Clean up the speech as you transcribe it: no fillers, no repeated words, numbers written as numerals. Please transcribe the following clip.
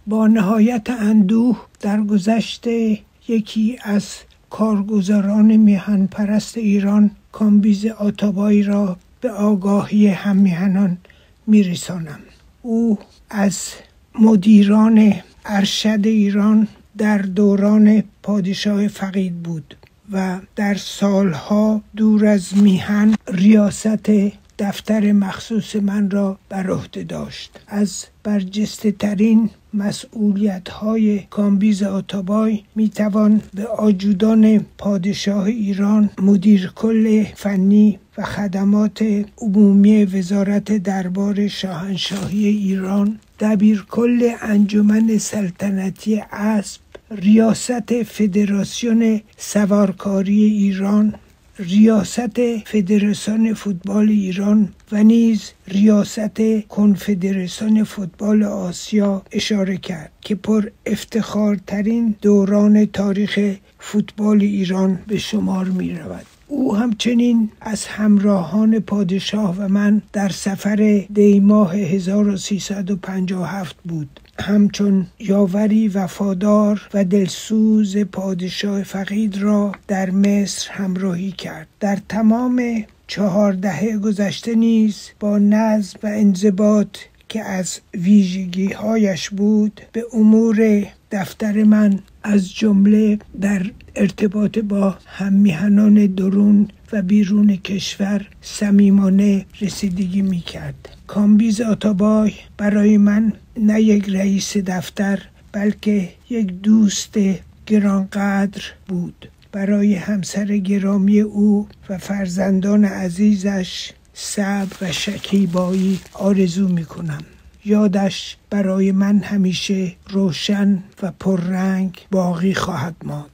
با نهایت اندوه در گذشته یکی از کارگزاران میهن پرست ایران کامبیز آتابایی را به آگاهی هممیهنان میرسانم. او از مدیران ارشد ایران در دوران پادشاه فقید بود و در سالها دور از میهن ریاست دفتر مخصوص من را بر عهده داشت. از برجسته ترین مسئولیت‌های کامبیز آتابای میتوان به آجودان پادشاه ایران، مدیر کل فنی و خدمات عمومی وزارت دربار شاهنشاهی ایران، دبیر کل انجمن سلطنتی اسب، ریاست فدراسیون سوارکاری ایران، ریاست فدراسیون فوتبال ایران و نیز ریاست کنفدراسیون فوتبال آسیا اشاره کرد که پر افتخارترین دوران تاریخ فوتبال ایران به شمار می رود. او همچنین از همراهان پادشاه و من در سفر دیماه 1357 بود. همچون یاوری وفادار و دلسوز پادشاه فقید را در مصر همراهی کرد. در تمام 4 دهه گذشته نیز با نظم و انضباط که از ویژگی‌هایش بود به امور دفتر من از جمله در ارتباط با هممیهنان درون و بیرون کشور صمیمانه رسیدگی می‌کرد. کامبیز آتابای برای من نه یک رئیس دفتر بلکه یک دوست گرانقدر بود. برای همسر گرامی او و فرزندان عزیزش صبر و شکیبایی آرزو می‌کنم. یادش برای من همیشه روشن و پررنگ باقی خواهد ماند.